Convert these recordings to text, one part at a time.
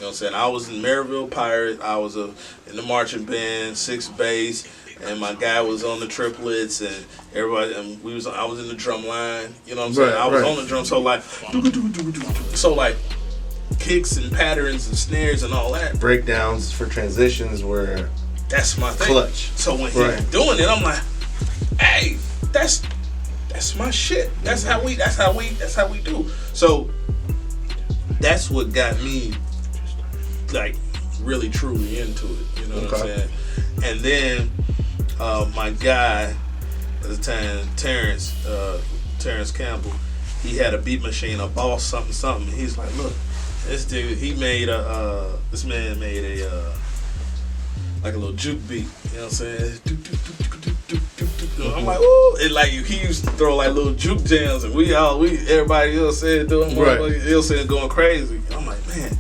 You know what I'm saying? I was in Maryville Pirates. I was in the marching band, 6th bass, and my guy was on the triplets, and everybody. And I was in the drum line. You know what I'm saying? I was on the drum, so like, kicks and patterns and snares and all that. Breakdowns for transitions were that's my thing. Clutch. So when he's doing it, I'm like, hey, that's my shit. That's how we do. So that's what got me like really truly into it. You know what I'm saying? And then my guy at the time, Terrence Campbell, he had a beat machine, a Boss something. He's like, look, this dude, this man made a like a little juke beat. You know what I'm saying? I'm like, ooh, and like he used to throw like little juke jams, and everybody else said doing going crazy. And I'm like, man,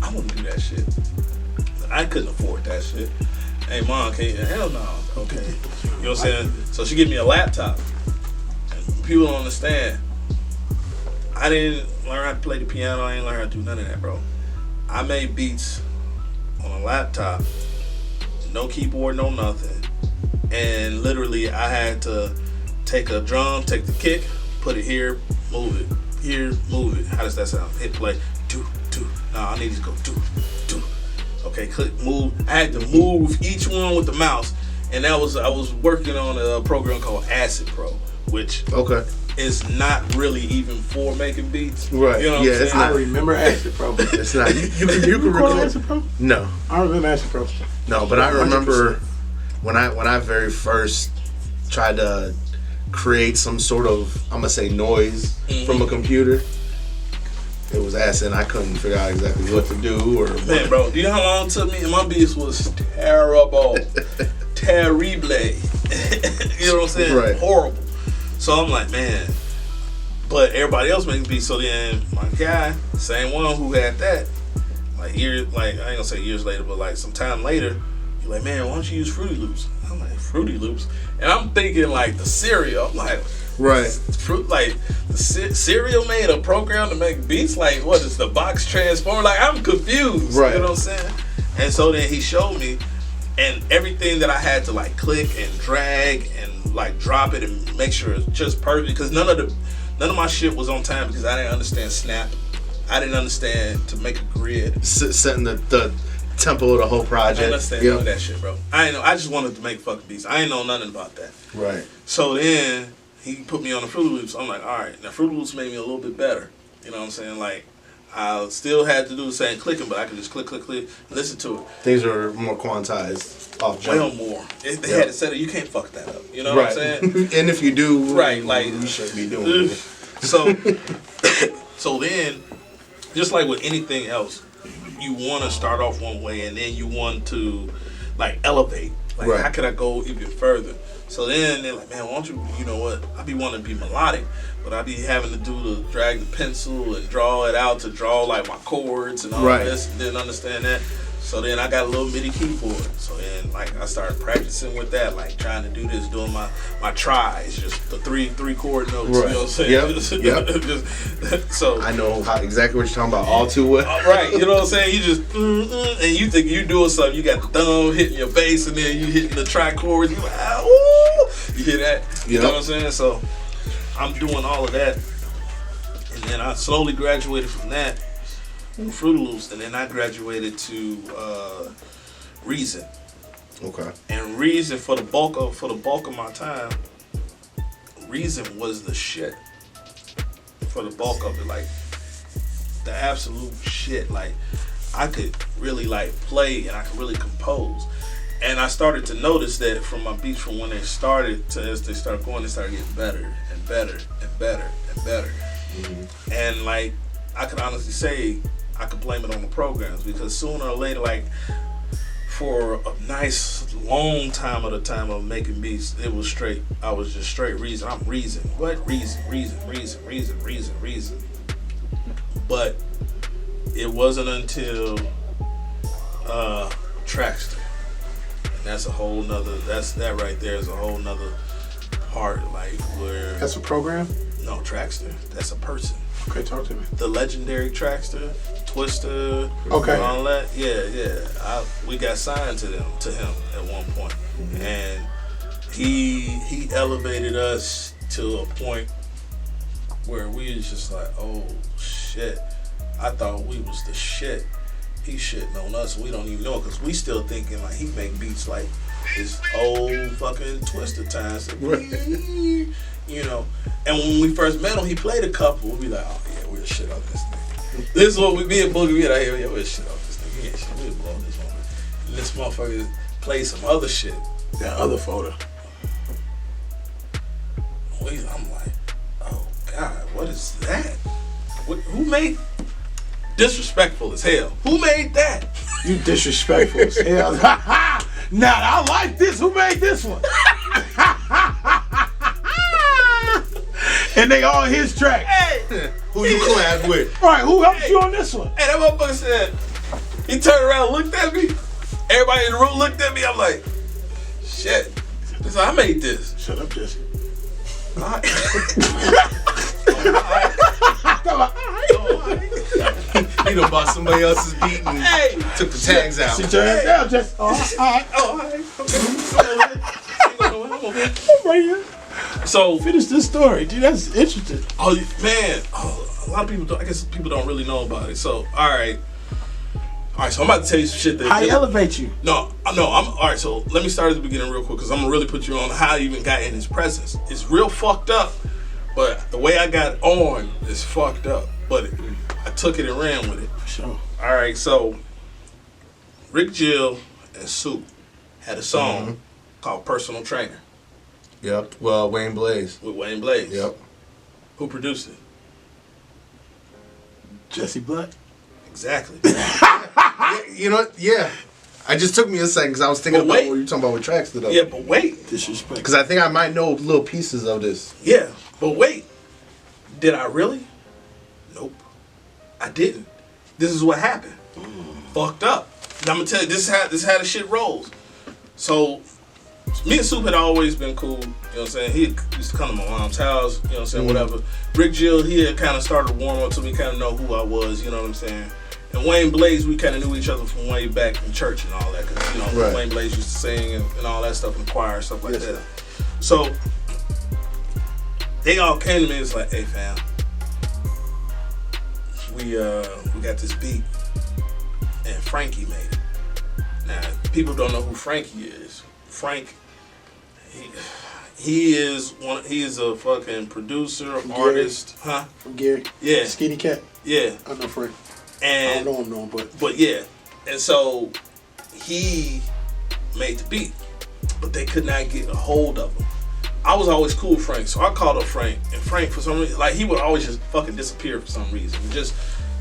I want to do that shit. I couldn't afford that shit. Hey, mom, hell no. Okay, you know what I'm saying? So she gave me a laptop. And people don't understand. I didn't learn how to play the piano. I didn't learn how to do none of that, bro. I made beats on a laptop, no keyboard, no nothing. And literally, I had to take a drum, take the kick, put it here, move it. Here, move it. How does that sound? Hit play. Do. Nah, I need to go do. Okay, click, move. I had to move each one with the mouse. And I was working on a program called Acid Pro, which is not really even for making beats. Right. You know what I'm saying? I remember Acid Pro. It's not. You can record Acid Pro? No. I remember Acid Pro. No, but I remember when I very first tried to create some sort of, I'm gonna say, noise from a computer. It was Acid, and I couldn't figure out exactly what to do or. Man, bro, do you know how long it took me? And my beats was terrible, terrible. You know what I'm saying? Right. Horrible. So I'm like, man. But everybody else makes beats. So then my guy, same one who had that, I ain't gonna say years later, but like some time later, he's like, man, why don't you use Fruity Loops? I'm like, Fruity Loops? And I'm thinking like the cereal. I'm like, the cereal made a program to make beats? Like, what is the box transformer? Like, I'm confused. Right. You know what I'm saying? And so then he showed me, and everything that I had to like click and drag and like drop it and make sure it's just perfect, because none of my shit was on time because I didn't understand Snap. I didn't understand to make a grid. Setting the tempo of the whole project. I understand none of that shit, bro. I ain't know. I just wanted to make fucking beats. I ain't know nothing about that. Right. So then he put me on the Fruity Loops. I'm like, all right. Now Fruity Loops made me a little bit better. You know what I'm saying? Like, I still had to do the same clicking, but I could just click, listen to it. Things are more quantized off jump. Well more. They had it set up. You can't fuck that up. You know what I'm saying? And if you do, like you shouldn't be doing it. So then, just like with anything else, you want to start off one way, and then you want to like elevate. Like, how can I go even further? So then they're like, man, why don't you know what? I be wanting to be melodic, but I be having to drag the pencil and draw it out to draw like my chords and all this, and didn't understand that. So then I got a little MIDI keyboard. So then like I started practicing with that, like trying to do this, doing my tries, just the three chord notes. Right. You know what I'm saying? Yep. So I know exactly what you're talking about all too well. Right, you know what I'm saying? You just and you think you're doing something. You got the thumb hitting your bass, and then you hitting the trichords. You like, you hear that? You know what I'm saying? So I'm doing all of that, and then I slowly graduated from that. Fruity Loops, and then I graduated to Reason. Okay. And Reason for the bulk of my time, Reason was the shit. For the bulk of it, like the absolute shit. Like I could really like play and I could really compose. And I started to notice that from my beats, from when they started to as they started going, they started getting better and better and better and better. Mm-hmm. And like I could honestly say, I could blame it on the programs, because sooner or later, like for a nice long time of making beats, it was straight. I was just straight Reason. I'm Reason. What? Reason. But it wasn't until Traxster, and that's a whole nother. That right there is a whole nother part. Like where that's a program. No, Traxster. That's a person. Okay, talk to me. The legendary Traxter, Twister, Okay. all that. Yeah. We got signed to him at one point. And he elevated us to a point where we was just like, oh shit, I thought we was the shit. He shitting on us, we don't even know, because we still thinking like he make beats like his old fucking Twister times. You know, and when we first met him, he played a couple. We'd be like, oh yeah, we'll shit on this nigga. This is what we be in Boogie. We like, yeah, we'll shit on this nigga. He ain't shit. We'll blow this one. And this motherfucker played some other shit. That other photo. I'm like, oh God, what is that? Who made disrespectful as hell? Who made that? You disrespectful as hell. Now I like this. Who made this one? And they all his track. Hey, Who you collab with? Right, who helped you on this one? Hey, that motherfucker said, he turned around, looked at me. Everybody in the room looked at me. I'm like, shit. He's like, I made this. Shut up, Jesse. All right. He done bought somebody else's beat and Hey, took the tags out. Sit your ass down, Jesse. All right. all right. Okay. I'm right here. So, Finish this story, dude. That's interesting. oh man, a lot of people don't, I guess people don't really know about it. So, all right, so I'm about to tell you some shit that How he elevate you? No, I'm all right. So let me start at the beginning real quick, because I'm gonna really put you on how I even got in his presence. It's real fucked up, but the way I got on is fucked up. But I took it and ran with it. Sure. All right, so Rick Jill and Soup had a song called "Personal Trainer" Yep. Well, Wayne Blaze. with Wayne Blaze. Yep. Who produced it? Jesse Black. Exactly. You know what? Yeah. I just took me a second because I was thinking But about wait. what you're talking about with tracks though. Yeah, but wait. Disrespect. Because I think I might know little pieces of this. Yeah, but wait. Did I really? Nope. I didn't. This is what happened. Fucked up. And I'm gonna tell you, this is how the shit rolls. So, me and Soup had always been cool. You know what I'm saying? He used to come to my mom's house. You know what I'm saying? Whatever. Rick Jill, he had kind of started to warm up to me, kind of know who I was. You know what I'm saying? And Wayne Blaze, we kind of knew each other from way back in church and all that. Because, you know, Right. Wayne Blaze used to sing and all that stuff in the choir and stuff like that. So, they all came to me and was like, hey, fam, we got this beat, and Frankie made it. Now, people don't know who Frankie is. Frank, he is a fucking producer, artist, huh? From Gary. Yeah, Skinny Cat. yeah, I know Frank. I and don't know him, but but yeah, and so he made the beat, but they could not get a hold of him. I was always cool with Frank, so I called up Frank, and Frank, for some reason, like, he would always just fucking disappear for some reason. Just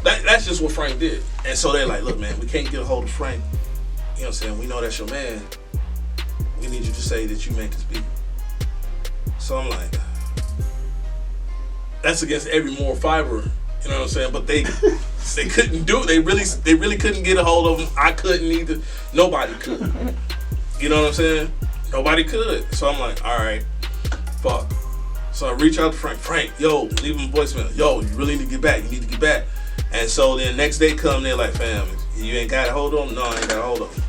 that's just what Frank did. And so they're like, look, man, we can't get a hold of Frank. You know what I'm saying? We know that's your man. We need you to say that you made this beat. So I'm like, that's against every moral fiber. You know what I'm saying? But they couldn't do it. They really couldn't get a hold of him. I couldn't either. Nobody could. You know what I'm saying? Nobody could. So I'm like, all right, fuck. So I reach out to Frank. Frank, yo, leave him a voicemail. Yo, you really need to get back. You need to get back. And so then next day come, they're like, fam, you ain't got a hold of him? No, I ain't got a hold of him.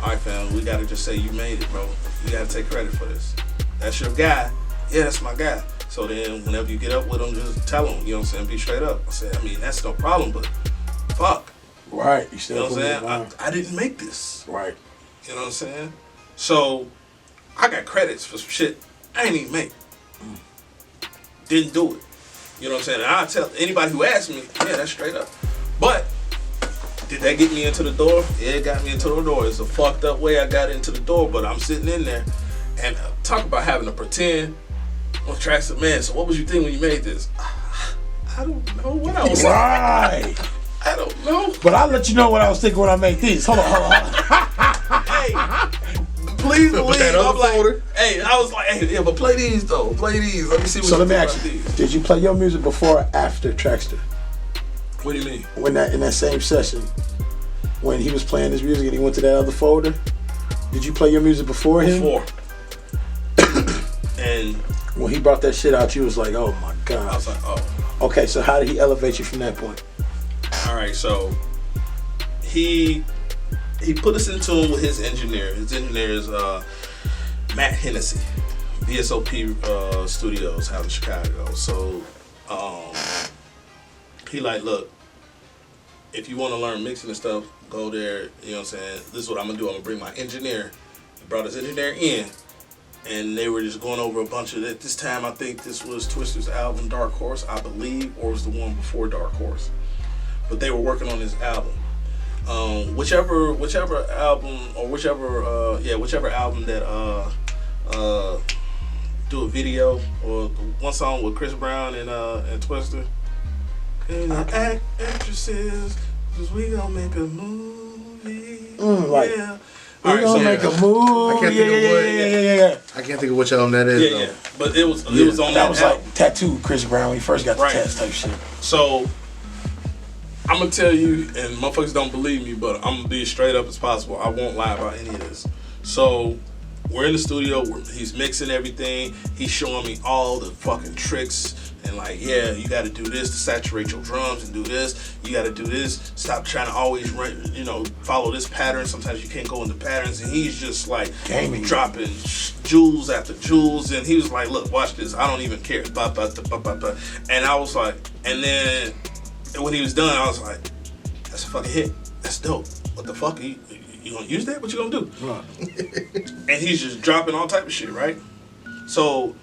All right, fam, we got to just say you made it, bro. You got to take credit for this. That's your guy. Yeah, that's my guy. So then whenever you get up with him, just tell him, you know what I'm saying? Be straight up. I said, I mean, that's no problem, but fuck. right. You You still know what I'm saying? saying? I didn't make this. Right. You know what I'm saying? So I got credits for some shit I ain't even make. Didn't do it. You know what I'm saying? And I tell anybody who asks me, yeah, that's straight up. But did that get me into the door? Yeah, it got me into the door. It's a fucked up way I got into the door, but I'm sitting in there and talk about having to pretend on tracks of, man, so what was you thinking when you made this? I don't know what I was thinking. Right. I don't know. But I'll let you know what I was thinking when I made these. Hold on. Hey, please believe. that other I'm like, folder. hey, I was like, hey, yeah, but play these though. Play these. Let me see what So you let me think ask about you: these. did you play your music before or after Traxter? What do you mean? When in that same session, when he was playing his music and he went to that other folder, did you play your music before him? Before. And When he brought that shit out, you was like, oh my I god. was like, oh. Okay, so how did he elevate you from that point? All right, so he put us in tune with his engineer. His engineer is Matt Hennessy, VSOP Studios out in Chicago. So he like, look, if you want to learn mixing and stuff, go there. You know what I'm saying? This is what I'm gonna do. I'm gonna bring my engineer. He brought his engineer in, and they were just going over a bunch of it. This time, I think this was Twister's album, Dark Horse, I believe, or was the one before Dark Horse. But they were working on his album. Whichever album or whichever album that do a video or one song with Chris Brown and Twister. And the actresses, 'cause we gonna make a movie. Yeah. We gonna make a movie. I can't think of what. Yeah. I can't think of which album that is. Yeah, yeah. But it was on that was album. like Tattoo Chris Brown when he first got the test type shit. So I'm gonna tell you, and motherfuckers don't believe me, but I'm gonna be as straight up as possible. I won't lie about any of this. So we're in the studio. He's mixing everything. He's showing me all the fucking tricks. And like, yeah, you got to do this to saturate your drums and do this. You got to do this. Stop trying to always follow this pattern. Sometimes you can't go into patterns. And he's just like dropping jewels after jewels. And he was like, look, watch this. I don't even care. And I was like, and then when he was done, I was like, that's a fucking hit. That's dope. What the fuck? You gonna use that? What you gonna do? Right. And he's just dropping all type of shit, right? So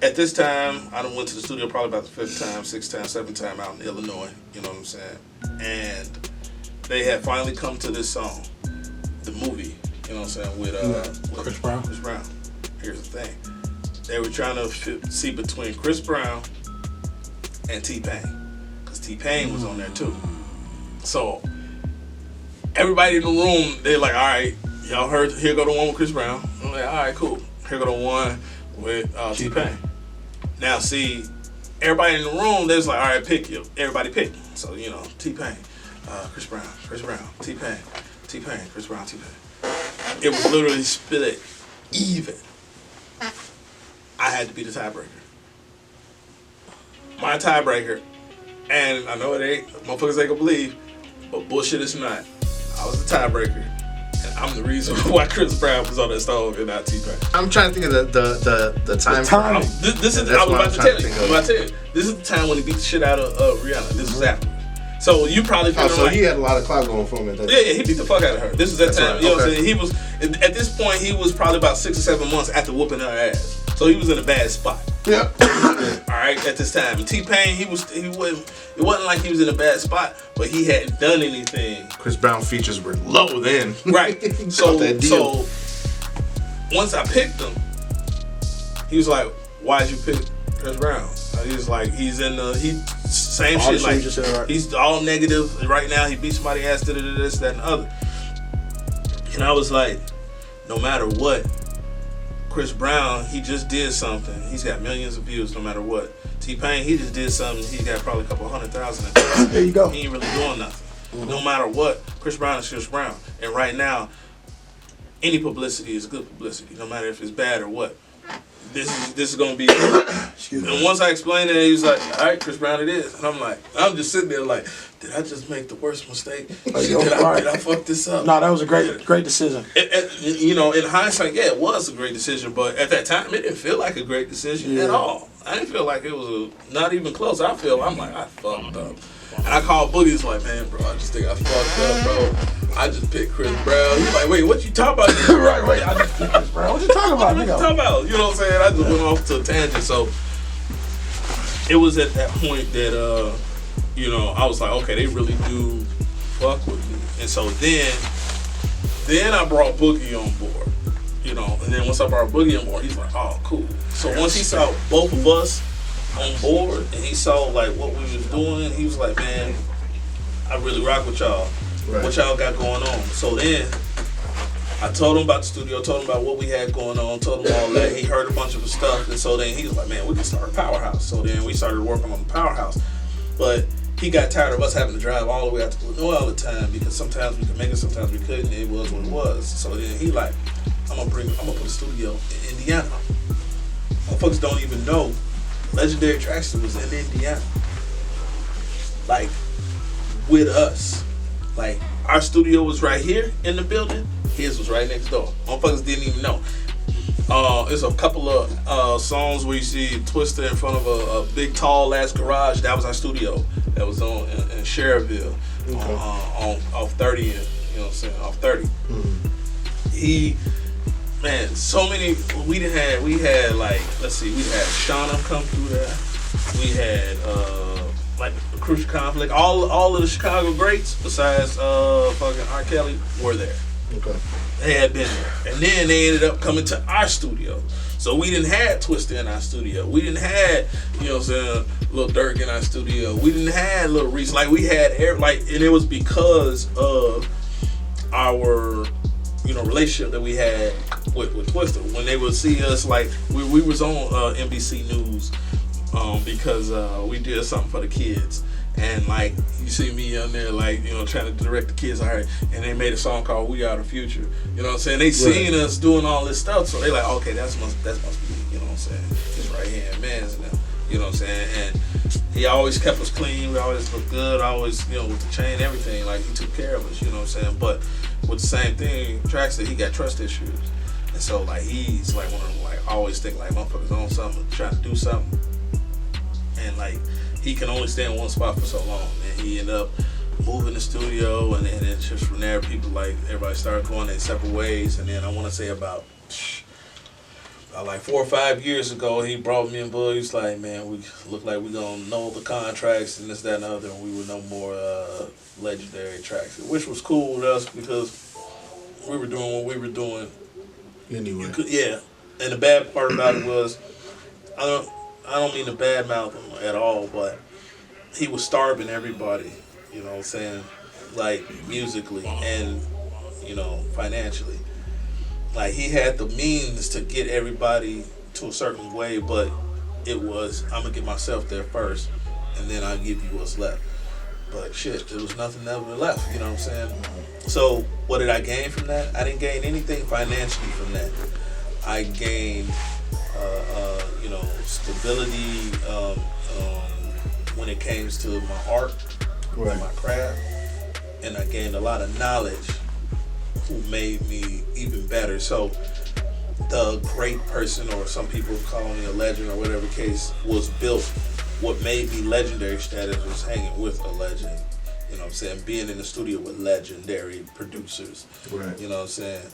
at this time, I done went to the studio probably about the 5th time, 6th time, 7th time out in Illinois. You know what I'm saying? And they had finally come to this song, the movie. You know what I'm saying? With Chris Brown. Chris Brown. Here's the thing: they were trying to see between Chris Brown and T-Pain, because T-Pain was on there too. So everybody in the room, they're like, all right, y'all heard, here go the one with Chris Brown. I'm like, all right, cool. Here go the one with T-Pain. Now see, everybody in the room, they was like, all right, pick you. Everybody pick. So, T-Pain, Chris Brown, T-Pain, Chris Brown, T-Pain. It was literally split even. I had to be the tiebreaker. My tiebreaker, and I know it ain't, motherfuckers ain't gonna believe, but bullshit is not. I was the tiebreaker, and I'm the reason why Chris Brown was on that song and not T-Pain. I'm trying to think of the time. This is, I was about to tell you. This is the time when he beat the shit out of Rihanna. This was after. So you probably so he had a lot of clout going for him at that time. Yeah, he beat the fuck out of her. This was that time. Right. You know what I'm saying? He was, at this point, he was probably about 6 or 7 months after whooping her ass. So he was in a bad spot. Yeah. Alright, at this time. And T-Pain, it wasn't like he was in a bad spot, but he hadn't done anything. Chris Brown features were low then. Right. So once I picked him, he was like, why'd you pick Chris Brown? He was like, same shit. Like, he's all negative right now. He beat somebody ass, this, that, and the other. And I was like, no matter what, Chris Brown, he just did something. He's got millions of views no matter what. T-Pain, he just did something. He got probably a couple 100,000. There you go. He ain't really doing nothing. Mm-hmm. No matter what, Chris Brown is Chris Brown. And right now, any publicity is good publicity, no matter if it's bad or what. This is gonna be. And once I explained it, he was like, all right, Chris Brown it is. And I'm just sitting there like, did I just make the worst mistake? Did I fuck this up? No, that was a great decision. In hindsight, yeah, it was a great decision, but at that time, it didn't feel like a great decision at all. I didn't feel like it was not even close. I'm like, I fucked up. And I called Boogie, he's like, man, bro, I just think I fucked up, bro. I just picked Chris Brown. He's like, wait, what you talking about? Right, I just picked Chris Brown. What you talking about, nigga? You know what I'm saying? I just went off to a tangent. So it was at that point that, I was like, okay, they really do fuck with me. And so then I brought Boogie on board, and then once I brought Boogie on board, he's like, oh, cool. So once he saw both of us on board and he saw like what we was doing, he was like, man, I really rock with y'all. Right. What y'all got going on? So then I told him about the studio, told him about what we had going on, told him all that. He heard a bunch of the stuff, and so then he was like, man, we can start a powerhouse. So then we started working on the powerhouse. But he got tired of us having to drive all the way out to Illinois all the time, because sometimes we could make it, sometimes we couldn't. It was what it was. So then he like, I'm gonna put a studio in Indiana. Motherfuckers don't even know Legendary Traxxer was in Indiana, like with us. Like our studio was right here in the building. His was right next door. Motherfuckers didn't even know. There's a couple of songs where you see Twista in front of a big tall ass garage. That was our studio. That was on in Cherville, off 30. You know what I'm saying? Off 30. Man, so many. We had like, let's see, we had Shauna come through there. We had like the Crucial Conflict. All of the Chicago greats besides fucking R. Kelly were there. Okay. They had been there. And then they ended up coming to our studio. So we didn't have Twista in our studio. We didn't have, you know what I'm saying, Lil Durk in our studio. We didn't have Lil Reese. Like we had and it was because of our, you know, relationship that we had with Twista. When they would see us, like we was on NBC News because we did something for the kids. And like you see me on there, like, you know, trying to direct the kids, all right, and they made a song called "We Are the Future." You know what I'm saying? They seen us doing all this stuff, so they like, okay, that must be, you know what I'm saying? It's right here in Man's now. You know what I'm saying? And he always kept us clean. We always looked good. Always, you know, with the chain, everything. Like he took care of us. You know what I'm saying? But with the same thing, Traxxer, he got trust issues, and so like he's like one of them, like always think like motherfuckers on something, trying to do something, and like. He can only stay in one spot for so long, and he ended up moving the studio, and then just from there, people like everybody started going their separate ways. And then I want to say about like 4 or 5 years ago, he brought me in, Bud. He's like, man, we look like we're gonna know the contracts and this, that, and the other, and we were no more Legendary Traxxer, which was cool with us because we were doing what we were doing. Anyway, yeah. And the bad part about it was, I don't mean to badmouth him at all, but he was starving everybody, you know what I'm saying, like musically and, you know, financially. Like he had the means to get everybody to a certain way, but it was, I'm going to get myself there first and then I'll give you what's left. But shit, there was nothing ever left, you know what I'm saying? So what did I gain from that? I didn't gain anything financially from that. I gained you know, stability when it came to my art and my craft, and I gained a lot of knowledge who made me even better. So the great person, or some people call me a legend or whatever case, was built. What made me legendary status was hanging with a legend. You know what I'm saying? Being in the studio with legendary producers. Right. You know what I'm saying?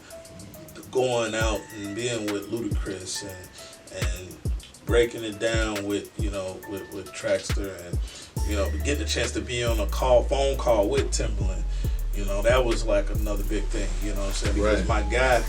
Going out and being with Ludacris and breaking it down with, you know, with Traxxer, and, you know, getting a chance to be on a phone call with Timbaland. You know, that was like another big thing, you know what I'm saying? Because my guy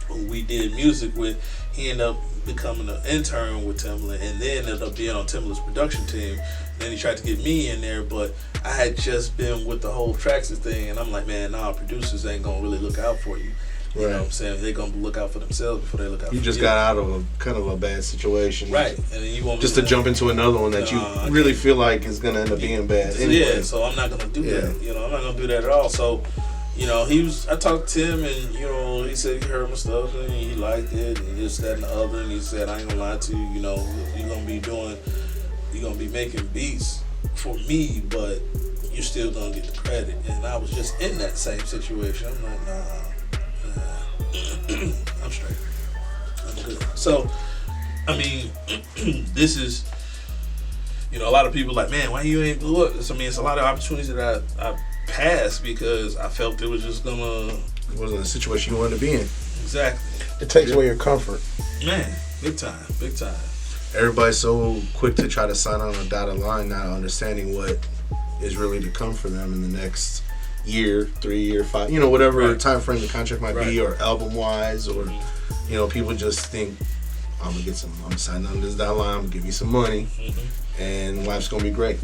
who we did music with, he ended up becoming an intern with Timbaland, and then ended up being on Timbaland's production team. Then he tried to get me in there, but I had just been with the whole Traxxer thing, and I'm like, man, nah, producers ain't gonna really look out for you. You know what I'm saying? They're gonna look out for themselves before they look out for you. You just got out of a kind of a bad situation. Right. And then you want just to jump into another one that you really feel like is gonna end up being bad. Anyway. Yeah, so I'm not gonna do that. You know, I'm not gonna do that at all. So, you know, I talked to him, and, you know, he said he heard my stuff and he liked it and this, that, and the other, and he said, I ain't gonna lie to you, you know, you're gonna be making beats for me, but you're still gonna get the credit. And I was just in that same situation. I'm like, nah. I'm straight. I'm good. So, I mean, this is, you know, a lot of people like, man, why you ain't blew up? I mean, it's a lot of opportunities that I passed because I felt it was just gonna. It wasn't a situation you wanted to be in. Exactly. It takes away your comfort. Man, big time. Everybody's so quick to try to sign on a dotted line, not understanding what is really to come for them in the next year, 3 year, 5, you know, whatever time frame the contract might be, or album wise, or, you know, people just think, I'm gonna sign on this dotted line, I'm gonna give you some money, and life's gonna be great.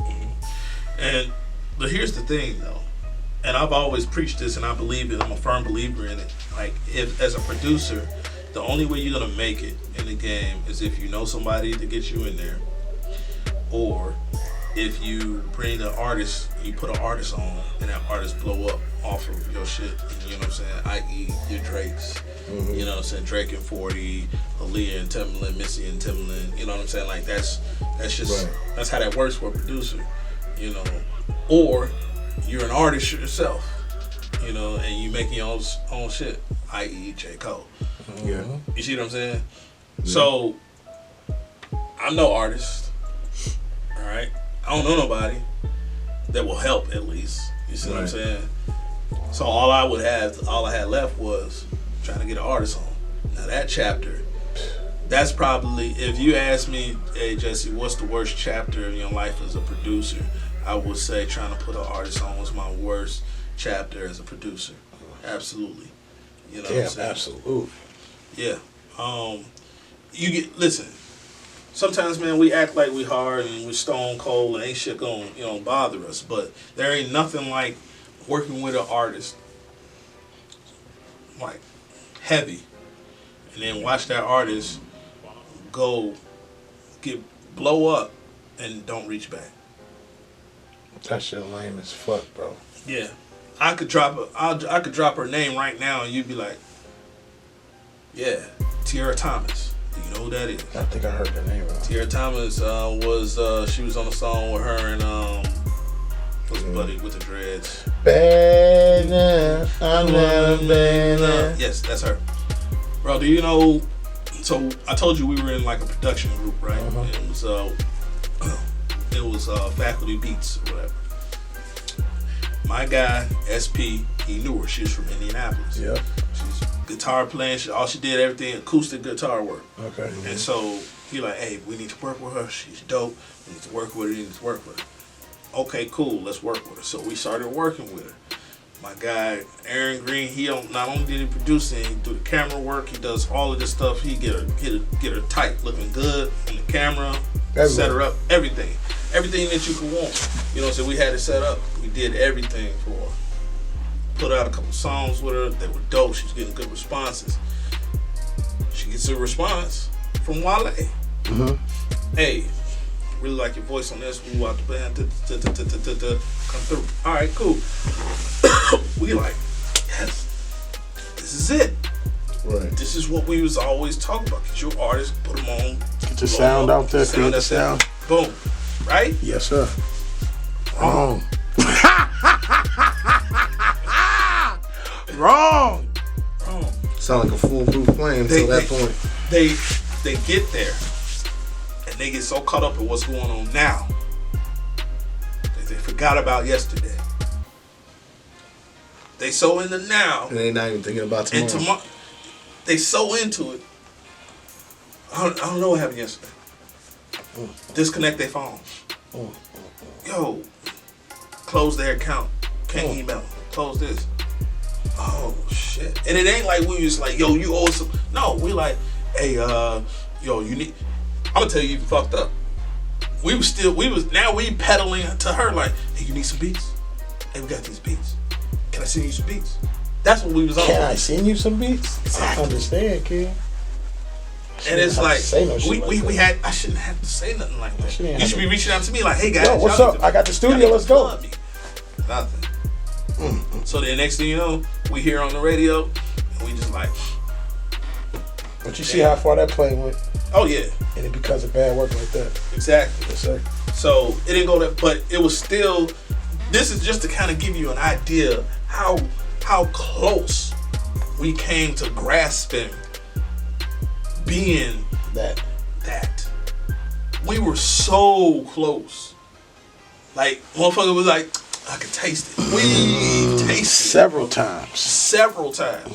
But here's the thing, though, and I've always preached this, and I believe it. I'm a firm believer in it. Like, if as a producer, the only way you're gonna make it in the game is if you know somebody to get you in there, or if you bring an artist, you put an artist on, and that artist blow up off of your shit, you know what I'm saying? I.e., your Drakes, you know what I'm saying? Drake and 40, Aaliyah and Timbaland, Missy and Timbaland, you know what I'm saying? Like that's just that's how that works for a producer, you know. Or you're an artist yourself, you know, and you making your own shit, i.e. J. Cole. Yeah. You see what I'm saying? Yeah. So I'm no artist, all right? I don't know nobody that will help, at least. You see what I'm saying? So all I had left was trying to get an artist on. Now that chapter, that's probably, if you ask me, hey Jesse, what's the worst chapter in your life as a producer? I would say trying to put an artist on was my worst chapter as a producer. Absolutely. You know what I'm saying? Absolutely. Yeah. Listen, sometimes, man, we act like we hard and we're stone cold and ain't shit gonna, bother us. But there ain't nothing like working with an artist, like, heavy, and then watch that artist blow up and don't reach back. That shit lame as fuck, bro. Yeah. I could drop her name right now and you'd be like, yeah, Tierra Thomas. Do you know who that is? I think I heard the name wrong. Tierra Thomas she was on a song with her and what's the buddy with the dreads? Baby, I'm never baby. Yes, that's her. Bro, do you know? So I told you we were in like a production group, right? It was Faculty Beats or whatever. My guy SP, he knew her. She was from Indianapolis. Yeah. She's guitar playing. All she did, everything acoustic guitar work. Okay. And so he like, hey, we need to work with her. She's dope. We need to work with her. Okay, cool. Let's work with her. So we started working with her. My guy Aaron Green, he not only did he produce it, he do the camera work. He does all of this stuff. He get her tight, looking good on the camera, set her up, everything that you could want. You know, so we had it set up. We did everything for her. Put out a couple songs with her. They were dope. She was getting good responses. She gets a response from Wale. Hey, really like your voice on this. We walked the band. Come through. All right, cool. We like, yes, this is it. Right. This is what we was always talking about. Get your artists, put them on. Get your sound out there. Create the sound. Boom. Right? Yes, sir. Wrong. Wrong. Sound like a foolproof plan until that point. They get there and they get so caught up in what's going on now that they forgot about yesterday. They so in the now. And they're not even thinking about tomorrow. They so into it. I don't know what happened yesterday. Disconnect their phone. Yo, close their account. Can't email them. Close this. Oh shit! And it ain't like we was like, yo, you owe some. No, we like, hey, yo, you need. I'm gonna tell you, you fucked up. Now we peddling to her like, hey, you need some beats? Hey, we got these beats. Can I send you some beats? That's what we was on. Can I send you some beats? Exactly. I understand, kid. And it's like, we had. I shouldn't have to say nothing like that. You should be reaching out to me like, hey guys, yo, what's up? I got the studio. Let's go. Nothing. So the next thing you know, we hear on the radio, and we just like. But you see how far that play went. Oh yeah. And it because of bad work like that. Exactly. Yes, sir. So it didn't go that, but it was still. This is just to kind of give you an idea how close we came to grasping being that. We were so close. Like, motherfucker was like, I could taste it. We tasted several times. Several times.